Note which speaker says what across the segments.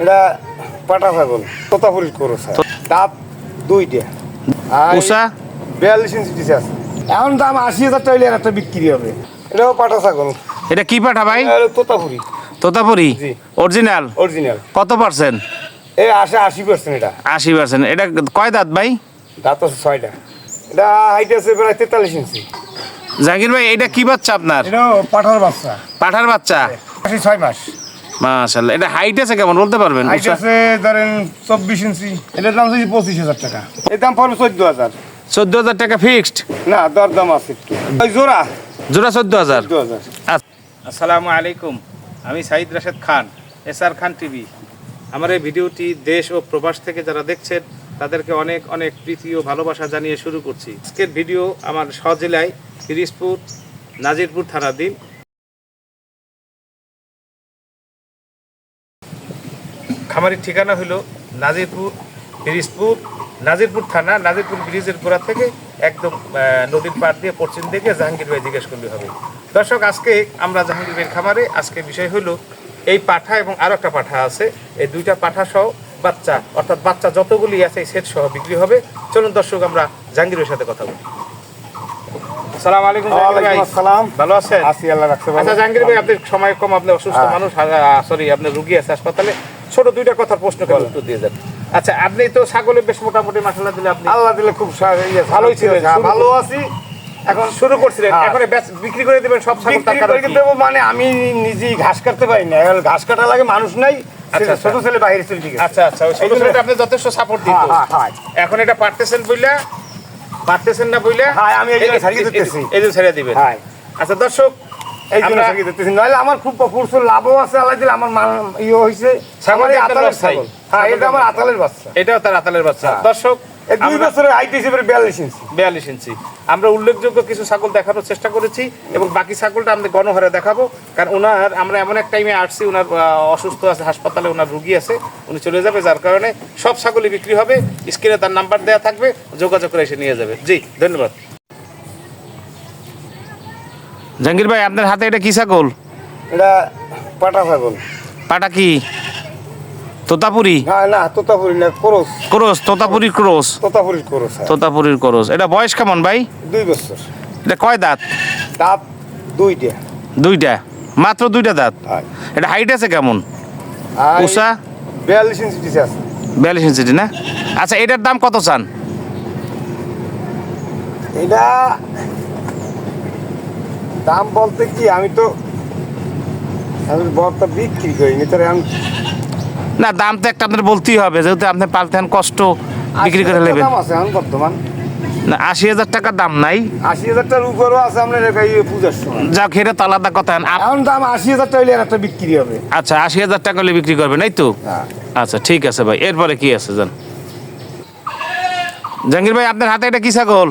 Speaker 1: এটা পাটা ছাগল তোতাপুরি করো স্যার। দাঁত দুইটা আর
Speaker 2: উষা
Speaker 1: 42 ইঞ্চি দিছে আছে। এখন দাম 80,000 টাকা হইলে একটা বিক্রি হবে। এটাও পাটা ছাগল।
Speaker 2: এটা কি পাঠা ভাই?
Speaker 1: এটা তোতাপুরি।
Speaker 2: তোতাপুরি
Speaker 1: জি।
Speaker 2: অরিজিনাল?
Speaker 1: অরিজিনাল।
Speaker 2: কত পার্সেন্ট?
Speaker 1: এই আসে 80% এটা।
Speaker 2: 80%। এটা কয় দাঁত ভাই?
Speaker 1: দাঁত আছে 6টা। এটা হাইট আছে প্রায় 43 ইঞ্চি।
Speaker 2: জাকির ভাই এটা কি বাচ্চা আপনার?
Speaker 1: এটাও পাঠার বাচ্চা।
Speaker 2: পাঠার বাচ্চা?
Speaker 1: 6 মাস।
Speaker 2: মাশাআল্লাহ। এটা হাইট আছে কেমন বলতে পারবেন?
Speaker 1: হাইট আছে ধরেন 24 ইঞ্চি। এটার দাম হচ্ছে 25,000 টাকা। এর দাম পড়বে 14,000।
Speaker 2: 14,000 টাকা ফিক্সড?
Speaker 1: না, দরদাম আছে একটু। ওই জোড়া
Speaker 2: জোড়া 14,000।
Speaker 1: 14,000।
Speaker 3: আসসালামু আলাইকুম, আমি সাইদ রাশেদ খান, এসআর খান টিভি। আমার এই ভিডিওটি দেশ ও প্রবাস থেকে যারা দেখছেন তাদেরকে অনেক অনেক প্রীতি ও ভালোবাসা জানিয়ে শুরু করছি। আজকের ভিডিও আমার স্বজেলায় পিরিজপুর নাজিরপুর থানাধীন। খামারির ঠিকানা হলো নাজিরপুর থানা, নাজিরপুর ব্রিজের গোড়া থেকে একদম নদীর পাড় দিয়ে পশ্চিম দিকে জাহাঙ্গীর ভাই জিজ্ঞেস করলে হবে। দর্শক, আজকে আমরা জাহাঙ্গীর ভাইয়ের খামারে, আজকে বিষয় হলো এই পাঠা এবং আরও একটা পাঠা আছে, এই দুইটা পাঠা সহ বাচ্চা, অর্থাৎ বাচ্চা যতগুলি আছে এই সেট সহ বিক্রি হবে। চলুন দর্শক, আমরা জাহাঙ্গীর ভাইয়ের সাথে কথা বলি। আসসালামু আলাইকুম জাহাঙ্গীর ভাই।
Speaker 1: আসসালাম।
Speaker 3: ভালো আছেন?
Speaker 1: আছি, আল্লাহ রাখছে ভালো।
Speaker 3: আচ্ছা জাহাঙ্গীর ভাই, আপনার সময় কম, আপনি অসুস্থ মানুষ, সরি আপনার রুগী আছে হাসপাতালে, ছোট দুইটা কথার প্রশ্ন করে উত্তর দিয়ে যান। আচ্ছা, আপনি তো ছাগলে বেশ মোটামুটি মাশাআল্লাহ দিলে, আপনি
Speaker 1: আল্লাহ দিলে খুব
Speaker 3: ভালোই ছিলেন,
Speaker 1: ভালো আছি।
Speaker 3: এখন শুরু করছিলেন, এখন বিক্রি করে দিবেন সব ছাগল?
Speaker 1: বিক্রি করে দেবো মানে আমি নিজেই ঘাস কাটতে পারি না, এখন ঘাস কাটা লাগে, মানুষ নাই।
Speaker 3: আচ্ছা,
Speaker 1: ছোট ছেলে বাইরে চলে গেছে।
Speaker 3: আচ্ছা আচ্ছা, ওই ছোট ছেলেটা আপনি যথেষ্ট সাপোর্ট দিত। এখন এটা পারতেছেন না বইলা
Speaker 1: আমি এই জন্য ছাড়িয়ে দিতেছি।
Speaker 3: এই যে ছেড়ে দিবেন। আচ্ছা দর্শক,
Speaker 1: এই জন্য ছাড়িয়ে দিতেছি, নইলে আমার খুব প্রচুর লাভও আছে। আল্লাহ দিলে আমার ইয়ে হয়েছে
Speaker 3: ছাগল
Speaker 1: আতালের ছাগল। হ্যাঁ, এটা আমার আতালের বাচ্চা।
Speaker 3: এটাও তার আতালের বাচ্চা। দর্শক,
Speaker 1: এই 2 বছরের হাইট হিসেবে 42 ইঞ্চি।
Speaker 3: 42 ইঞ্চি। আমরা উল্লেখযোগ্য কিছু ছাগল দেখানোর চেষ্টা করেছি এবং বাকি ছাগলটা আমরা গণহারে দেখাবো, কারণ আমরা এমন এক টাইমে আসছি, ওনার অসুস্থ আছে, হাসপাতালে ওনার রুগী আছে, উনি চলে যাবে, যার কারণে সব ছাগলই বিক্রি হবে। স্ক্রিনে তার নাম্বার দেওয়া থাকবে, যোগাযোগ করে এসে নিয়ে যাবে। জি, ধন্যবাদ।
Speaker 2: জাহাঙ্গীর ভাই আপনার হাতে এটা কি ছাগল?
Speaker 1: এটা পাটা ছাগল।
Speaker 2: পাটা কি তোতাপুরি?
Speaker 1: না, তোতাপুরি না, cross.
Speaker 2: Cross, Totapuri cross.
Speaker 1: Totapuri cross.
Speaker 2: তোতাপুরির ক্রস। এটা বয়স কেমন ভাই?
Speaker 1: 2 বছর।
Speaker 2: এটা কয় দাঁত?
Speaker 1: দাঁত দুইটা।
Speaker 2: দুইটা, মাত্র দুইটা দাঁত।
Speaker 1: হ্যাঁ।
Speaker 2: এটা হাইট আছে কেমন? উষা
Speaker 1: 42 ইঞ্চি দিছে আছে।
Speaker 2: 42 ইঞ্চি না? আচ্ছা, এটার দাম কত চান?
Speaker 1: এটা দাম বলতে কি, আমি বলতে বিক্রি করিনি, তাহলে আমি
Speaker 2: না, দাম তো একটা আপনার বলতেই হবে, যেহেতু আপনি পালতেন, কষ্ট বিক্রি করে নেবেন।
Speaker 1: দাম আছে এখন বর্তমান।
Speaker 2: না, 80,000 টাকা দাম নাই?
Speaker 1: 80,000 টাকার উপরও আছে আপনার পূজার সময়।
Speaker 2: যাক, এটা তো আলাদা কথা।
Speaker 1: এখন দাম 80,000 টাকা হইলে একটা বিক্রি হবে।
Speaker 2: আচ্ছা, 80,000 টাকা হলে বিক্রি করবেন, এই তো? আচ্ছা ঠিক আছে ভাই, এরপরে কি আছে জান? জাহাঙ্গীর ভাই আপনার হাতে এটা কি ছাগল?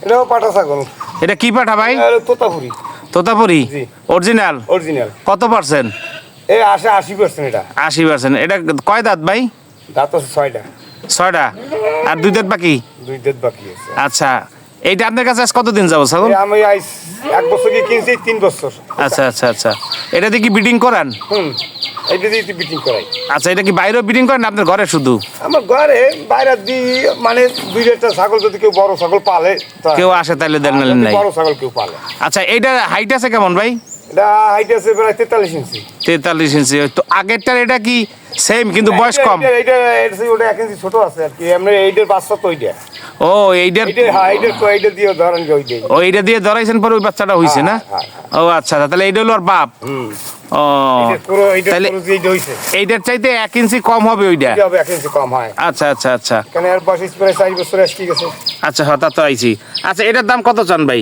Speaker 1: এটাও পাটা ছাগল।
Speaker 2: এটা কি পাঠা ভাই?
Speaker 1: তোতাপুরি।
Speaker 2: তোতাপুরি
Speaker 1: জি।
Speaker 2: অরিজিনাল?
Speaker 1: অরিজিনাল।
Speaker 2: কত পার্সেন্ট?
Speaker 1: এই আসে 80% এটা।
Speaker 2: 80%। এটা কয় দাঁত ভাই?
Speaker 1: দাঁত আছে 6টা।
Speaker 2: 6টা, আর 2 দাঁত বাকি?
Speaker 1: 2 দাঁত বাকি আছে।
Speaker 2: আচ্ছা, এইটা আপনার কাছে আজ কতদিন যাবো ছাগল?
Speaker 1: আমি 1 বছর কি কিনছি, 3 বছর।
Speaker 2: আচ্ছা আচ্ছা আচ্ছা, এটা দিয়ে কি ব্রিডিং করান?
Speaker 1: এইটা দিয়ে বিটিং করাই।
Speaker 2: আচ্ছা, এটা কি বাইরেও ব্রিডিং করেন আপনার ঘরে শুধু?
Speaker 1: আমার ঘরে বাইরে দিই, মানে 2-4টা ছাগল যদি কেউ বড় ছাগল পালে,
Speaker 2: কেউ আসে তাহলে দেন নাই?
Speaker 1: বড় ছাগল কেউ পালে।
Speaker 2: আচ্ছা, এইটা হাইট আছে কেমন ভাই?
Speaker 1: এটা হাইট আছে প্রায় 43 ইঞ্চি।
Speaker 2: 43 ইঞ্চি। তো আগেরটার এটা কি সেম কিন্তু বয়স কম?
Speaker 1: এইটা ওটা 1 ইঞ্চি ছোট আছে আর কি। আমরা এইটার বাচ্চা তো ওইটা।
Speaker 2: ও, এইটার
Speaker 1: এইটা দিয়ে ধরেন যে ওইটাই।
Speaker 2: ও, এইটা দিয়ে ধরাইছেন, পরে ওই বাচ্চাটা হইছে না? ও আচ্ছা, তাহলে এইটা হলো ওর বাপ। ও, তাহলে এইটার চাইতে 1 ইঞ্চি কম হবে ওইটা?
Speaker 1: 1 ইঞ্চি কম হয়।
Speaker 2: আচ্ছা আচ্ছা আচ্ছা।
Speaker 1: কেন এর বয়স প্রায় 4 বছর আসকি গেছে।
Speaker 2: আচ্ছা, হঠাৎ তো আইছি। আচ্ছা, এটার দাম কত চান ভাই?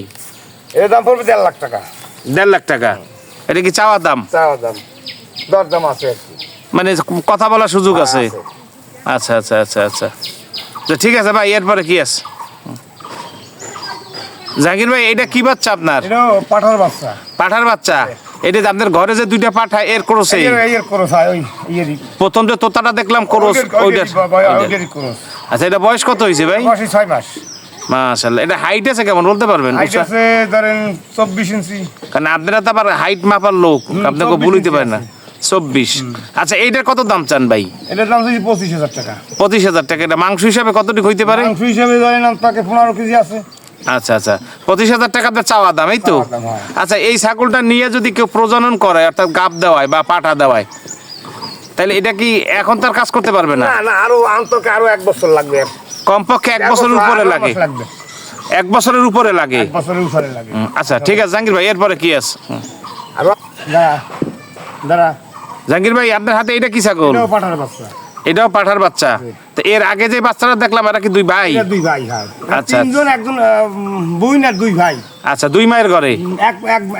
Speaker 1: এর দাম পড়বে 1.5 লাখ টাকা।
Speaker 2: 1.5 লাখ টাকা? এটা কি চাওয়া দাম?
Speaker 1: চাওয়া দাম, দরদাম আছে আর কি,
Speaker 2: মানে কথা বলার সুযোগ আছে? আচ্ছা আচ্ছা আচ্ছা আচ্ছা, তো ঠিক আছে ভাই, এরপরে কি আছে? জাহাঙ্গীর ভাই, এটা কি বাচ্চা আপনার?
Speaker 1: এটা পাঠার বাচ্চা।
Speaker 2: পাঠার বাচ্চা? এটা আপনার ঘরে যে 2টা পাঠা, এর ক্রস?
Speaker 1: এর ক্রস হয় ওই ইয়েরই।
Speaker 2: প্রথম যে তোতাটা দেখলাম ক্রস, ওইটা? আচ্ছা, এটা বয়স কত হয়েছে ভাই?
Speaker 1: 6 মাস।
Speaker 2: মাশাআল্লাহ। এটা হাইট আছে কেমন বলতে পারবেন?
Speaker 1: হাইট আছে ধরেন 24 ইঞ্চি।
Speaker 2: কারণ আপনারা তো আবার হাইট মাপার লোক, আপনাকে বলতে পারেন না। 24। আচ্ছা এইটার কত দাম চান ভাই?
Speaker 1: এটার দাম হচ্ছে 25,000 টাকা।
Speaker 2: 25,000 টাকা। এটা মাংস হিসাবে কতটুকু হইতে পারে?
Speaker 1: মাংস হিসাবে ধরেন আপনাকে 15 কেজি আছে।
Speaker 2: আচ্ছা আচ্ছা, 25,000 টাকা আপনার চাওয়া দাম, এই তো?
Speaker 1: চাওয়া দাম, হ্যাঁ।
Speaker 2: আচ্ছা, এই ছাগলটা নিয়ে যদি কেউ প্রজনন করে অর্থাৎ গাব দেওয়ায় বা পাঠা দেওয়ায়, তাহলে এটা কি এখন তার কাজ করতে পারবে না?
Speaker 1: না না, আরো অন্তকে আরো 1 বছর লাগবে।
Speaker 2: কমপক্ষে 1 বছরের উপরে লাগে। 1 বছরের উপরে লাগে।
Speaker 1: 1 বছরের উপরে লাগে।
Speaker 2: আচ্ছা ঠিক আছে জাহাঙ্গীর ভাই, এরপরে কি আছে?
Speaker 1: আরো দাঁড়া দাঁড়া,
Speaker 2: জাহাঙ্গীর ভাই আপনার হাতে এটা কি ছাগল?
Speaker 1: এটাও পাঠার বাচ্চা।
Speaker 2: এটাও পাঠার বাচ্চা। তো এর আগে যে বাচ্চারা দেখলাম এরা কি 2 ভাই?
Speaker 1: এটা 2 ভাই, হ্যাঁ।
Speaker 2: আচ্ছা।
Speaker 1: তিনজন, একজন বোন আর 2 ভাই।
Speaker 2: আচ্ছা, 2 মায়ের ঘরে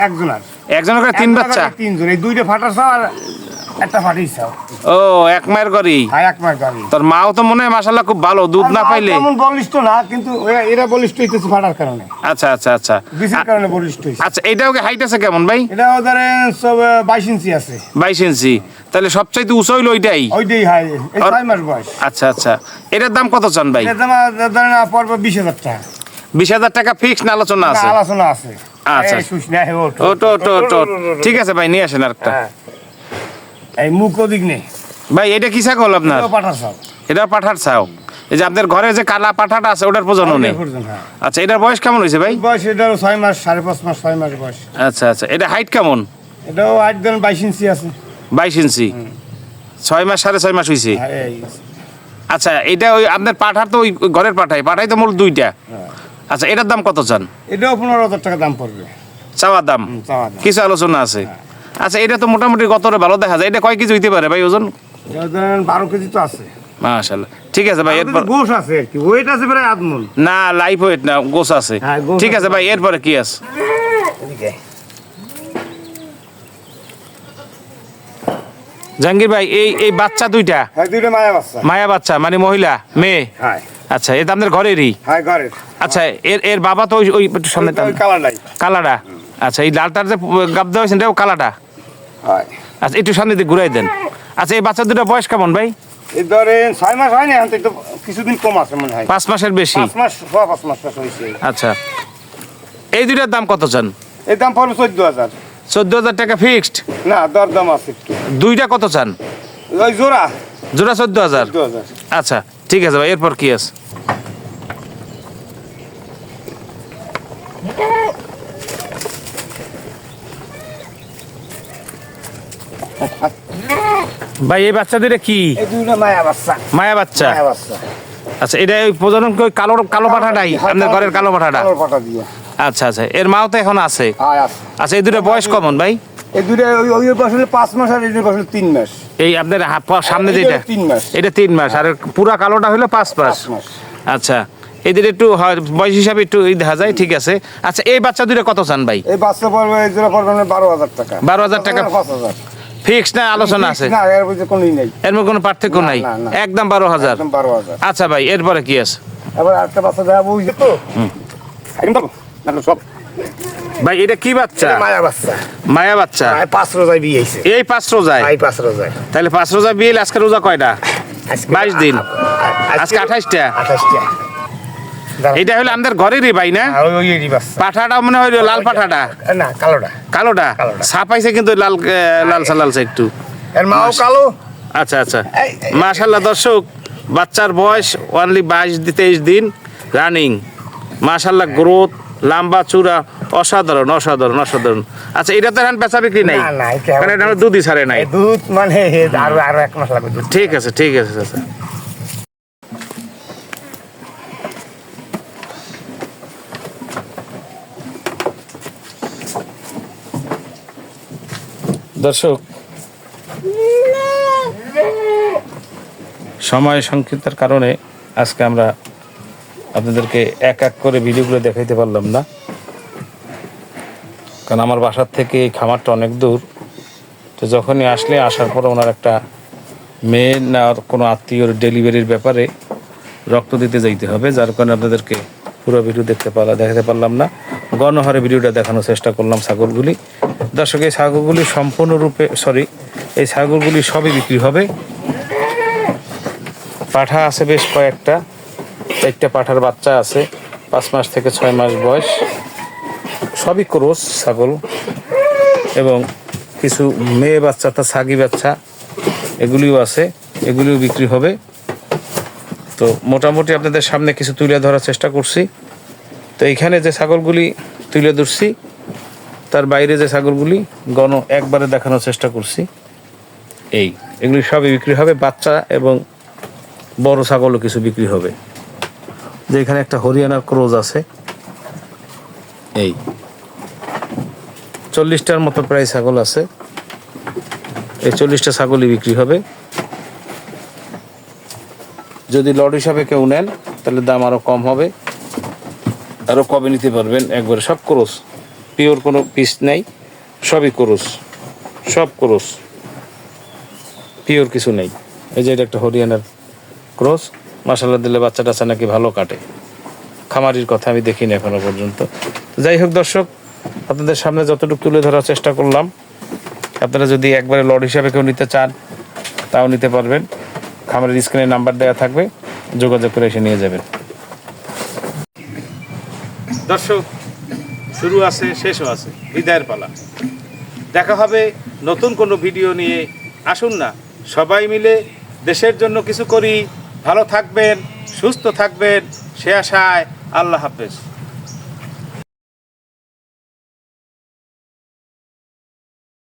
Speaker 1: একজন আর
Speaker 2: একজনের ঘরে 3 বাচ্চা?
Speaker 1: 3জন, এই 2টা ফাটার চাও আর একটা ফাটির চাও।
Speaker 2: ও, 1 মায়ের ঘরেই?
Speaker 1: হ্যাঁ, 1 মাস গাড়ি।
Speaker 2: তোর মাও তো মনে হয় মাশাআল্লাহ খুব ভালো, দুধ না পাইলে।
Speaker 1: তেমন বলিষ্ঠ না, কিন্তু এরা বলিষ্ঠ হইতেছে ফাটার কারণে,
Speaker 2: আচ্ছা আচ্ছা আচ্ছা
Speaker 1: বিষের কারণে বলিষ্ঠ হইছে।
Speaker 2: আচ্ছা, এটাও কি হাইট আছে কেমন ভাই?
Speaker 1: এটাও ধরেন সব 22 ইঞ্চি আছে।
Speaker 2: 22 ইঞ্চি। তাহলে সবচাইতে উঁচু হইলো ওইটাই?
Speaker 1: ওইটাই, হাই, এই 6 মাস বয়স।
Speaker 2: আচ্ছা আচ্ছা, এটার দাম কত চান ভাই?
Speaker 1: এর দাম ধরেন পড়বে 20,000 টাকা।
Speaker 2: 20,000 টাকা ফিক্স না আলোচনা আছে?
Speaker 1: আলোচনা আছে।
Speaker 2: আচ্ছা।
Speaker 1: এই শুস না, ওঠ।
Speaker 2: ওট। ঠিক আছে ভাই, নিয়ে আসেন আরেকটা।
Speaker 1: হ্যাঁ। এই মুখ ওদিক নেই।
Speaker 2: ভাই এটা কি ছাগল আপনার?
Speaker 1: এটাও পাঠার চাও।
Speaker 2: এটা পাঠার ছাও? এই যে আপনার ঘরে যে কালা পাঠাটা আছে ওটার প্রজনন নেই?
Speaker 1: হ্যাঁ।
Speaker 2: আচ্ছা, এটার বয়স কেমন হয়েছে ভাই?
Speaker 1: বয়স এটারও 6 মাস, 5.5 মাস, 6 মাস বয়স।
Speaker 2: আচ্ছা আচ্ছা, এটা হাইট কেমন?
Speaker 1: এটাও 8 ধরেন 22 ইঞ্চি আছে।
Speaker 2: 22 ইঞ্চি। 6 মাস, 6.5 মাস হয়েছে।
Speaker 1: হ্যাঁ, এই।
Speaker 2: আচ্ছা, এটা ওই আপনার পাঠার তো ওই ঘরের পাঠাই তো মূল 2টা। আচ্ছা, এটার দাম কত চান?
Speaker 1: এটাও 15,000 টাকা দাম পড়বে।
Speaker 2: চাওয়া দাম?
Speaker 1: চাওয়া দাম।
Speaker 2: কিছু আলোচনা আছে? আচ্ছা, এটা তো মোটামুটি গতরে ভালো দেখা যায়। এটা কয় কেজি হইতে পারে ভাই ওজন?
Speaker 1: এটা ধরেন 12 কেজি তো আছে।
Speaker 2: মাশাআল্লাহ। ঠিক আছে ভাই, এরপর?
Speaker 1: গোশ আছে আর কি, ওয়েট আছে প্রায় আধমন।
Speaker 2: না, লাইফ ওয়েট না, গোস আছে।
Speaker 1: হ্যাঁ, গোছ
Speaker 2: ঠিক আছে
Speaker 1: আছে।
Speaker 2: ভাই, এরপরে কি আছে?
Speaker 1: এদিকে।
Speaker 2: জাহাঙ্গীর ভাই, এই বাচ্চা 2টা
Speaker 1: হ্যাঁ, 2টা মায়া বাচ্চা।
Speaker 2: মায়া বাচ্চা মানে মহিলা মেয়ে?
Speaker 1: হ্যাঁ।
Speaker 2: আচ্ছা, এটা আপনাদের ঘরেরই?
Speaker 1: হ্যাঁ, ঘরের।
Speaker 2: আচ্ছা, এর বাবা তো ওই একটু সামনে টান।
Speaker 1: ওই কালার নাই।
Speaker 2: কালাটা? আচ্ছা, এই লালটার যে গাব দেওয়া হয়েছে এটাও কালাটা?
Speaker 1: হয়।
Speaker 2: আচ্ছা, একটু সামনে দিয়ে ঘুরাই দেন। আচ্ছা, এই বাচ্চা 2টা বয়স কেমন ভাই?
Speaker 1: এই ধরেন 6 মাস হয় না, এখন তো একটু কিছুদিন কম আছে মনে হয়।
Speaker 2: 5 মাসের বেশি?
Speaker 1: 5 মাস, 5 মাস হয়েছে।
Speaker 2: আচ্ছা, এই 2টার দাম কত চান?
Speaker 1: এর দাম পড়বে 14,000।
Speaker 2: 14,000 টাকা ফিক্সড?
Speaker 1: না, দরদাম আছে একটু।
Speaker 2: 2টা কত চান?
Speaker 1: ওই জোড়া
Speaker 2: জোড়া 14,000?
Speaker 1: 14,000।
Speaker 2: আচ্ছা ঠিক আছে ভাই, এরপর কি আছে? ভাই এই বাচ্চা 2টা কি?
Speaker 1: এই 2টা মায়া বাচ্চা।
Speaker 2: মায়া বাচ্চা?
Speaker 1: মায়া বাচ্চা।
Speaker 2: আচ্ছা, এটা ওই প্রজনন করে কালো পাঠাটাই আপনার ঘরের কালো পাঠাটা?
Speaker 1: কালো পাঠা দিয়ে।
Speaker 2: আচ্ছা আচ্ছা, এর মাও তো এখন আছে?
Speaker 1: হ্যাঁ, আছে।
Speaker 2: আচ্ছা, এই 2টা বয়স কেমন ভাই?
Speaker 1: এই 2টা ওই বছরে 5 মাস আর এই বছরে 3 মাস।
Speaker 2: এই আপনার সামনে
Speaker 1: এটা
Speaker 2: যেটা
Speaker 1: 3 মাস।
Speaker 2: এটা 3 মাস, আর পুরা কালোটা হলো 5 মাস।
Speaker 1: 5 মাস।
Speaker 2: আচ্ছা, এদের একটু বয়স হিসাবে একটু দেখা যায়, ঠিক আছে। আচ্ছা, এই বাচ্চা 2টা কত চান ভাই?
Speaker 1: এই বাচ্চা পড়বে, এই জোড়া পড়বে 12,000 টাকা।
Speaker 2: 12,000 টাকা
Speaker 1: 5,000।
Speaker 2: ফিক্স না আলোচনা আছে?
Speaker 1: না, এর মধ্যে কোনোই নেই।
Speaker 2: এর মধ্যে কোনো পার্থক্য
Speaker 1: না,
Speaker 2: নাই?
Speaker 1: না, না।
Speaker 2: একদম 12,000?
Speaker 1: একদম 12,000।
Speaker 2: আচ্ছা ভাই, এরপরে কি আছে?
Speaker 1: এবার আরেকটা বাচ্চা দেখাবো, ওই যে তো। একদম না, সব
Speaker 2: ভাই এটা কি বাচ্চা?
Speaker 1: এটা মায়া বাচ্চা।
Speaker 2: মায়া বাচ্চা?
Speaker 1: 5 রোজায় বিয়ে হয়েছে।
Speaker 2: এই 5 রোজায়?
Speaker 1: 5 রোজায়।
Speaker 2: তাহলে 5 রোজা বিয়ে, আজকে রোজা কয়টা? 22 দিন। আজকে 28টা।
Speaker 1: 28টা।
Speaker 2: এটা হলো আমাদের ঘরেরই ভাই না?
Speaker 1: ওই বাচ্চা।
Speaker 2: পাঠাটা মনে হয় লাল পাঠাটা?
Speaker 1: না, কালোটা।
Speaker 2: কালোটা?
Speaker 1: কালোটা।
Speaker 2: ছাপাইছে কিন্তু লালসা একটু।
Speaker 1: এর মাও কালো।
Speaker 2: আচ্ছা আচ্ছা,
Speaker 1: এই,
Speaker 2: মাশাআল্লাহ। দর্শক, বাচ্চার বয়স অনলি 22-23 দিন রানিং। মাশাআল্লাহ, গ্রোথ, লম্বা চূড়া, অসাধারণ অসাধারণ অসাধারণ। আচ্ছা, এটা তো এখন বেচা বিক্রি নাই?
Speaker 1: না, না, এটা
Speaker 2: কারণ এটা দুধই ছাড়ে নাই।
Speaker 1: এই দুধ মানে আরো 1 মাস লাগবে দুধ।
Speaker 2: ঠিক আছে ঠিক আছে আচ্ছা। দর্শক, সময় সংক্ষিপ্তের কারণে আজকে আমরা আপনাদেরকে এক এক করে ভিডিওগুলো দেখাইতে পারলাম না, কারণ আমার বাসার থেকে এই খামারটা অনেক দূর। তো যখনই আসার পরে ওনার একটা মেয়ে না কোনো আত্মীয়র ডেলিভারির ব্যাপারে রক্ত দিতে যাইতে হবে, যার কারণে আপনাদেরকে পুরো ভিডিও দেখাতে পারলাম না। গণহারে ভিডিওটা দেখানোর চেষ্টা করলাম ছাগলগুলি। দর্শক, এই ছাগলগুলি সম্পূর্ণরূপে এই ছাগলগুলি সবই বিক্রি হবে। পাঠা আছে বেশ কয়েকটা, 4টা পাঠার বাচ্চা আছে, 5 মাস থেকে 6 মাস বয়স, সবই ক্রস ছাগল। এবং কিছু মেয়ে বাচ্চা অর্থাৎ ছাগি বাচ্চা এগুলিও আছে, এগুলিও বিক্রি হবে। তো মোটামুটি আপনাদের সামনে কিছু তুলে ধরার চেষ্টা করছি। তো এইখানে যে ছাগলগুলি তুলে ধরছি তার বাইরে যে ছাগলগুলি একবারে দেখানোর চেষ্টা করছি। এগুলি সবই বিক্রি হবে, বাচ্চা এবং বড় ছাগলও কিছু বিক্রি হবে। যে এখানে একটা হরিয়ানার ক্রোজ আছে, 40টার মতো প্রায় ছাগল আছে। এই 40টা ছাগলই বিক্রি হবে। যদি লট হিসাবে কেউ নেন তাহলে দাম আরও কম হবে, আরও কমে নিতে পারবেন। একবারে সব ক্রোস, পিওর কোনো পিস নেই, সবই ক্রোস, সব ক্রোস, পিওর কিছু নেই। এই যে এটা একটা হরিয়ানার ক্রস, মাশাআল্লাহ দিলে বাচ্চা টাচ্চা নাকি ভালো কাটে। খামারির কথা আমি দেখিনি এখনো পর্যন্ত। যাই হোক দর্শক, আপনাদের সামনে যতটুকু তুলে ধরার চেষ্টা করলাম। আপনারা যদি একবারে লট হিসাবে কেউ নিতে চান তাও নিতে পারবেন। খামারের স্ক্রিনে নাম্বার দেওয়া থাকবে, যোগাযোগ করে এসে নিয়ে যাবেন। দর্শক, শুরু আছে, শেষও আছে, বিদায়ের পালা। দেখা হবে নতুন কোনো ভিডিও নিয়ে। আসুন না সবাই মিলে দেশের জন্য কিছু করি। ভালো থাকবেন, সুস্থ থাকবেন, সে আশায় আল্লাহ হাফেজ।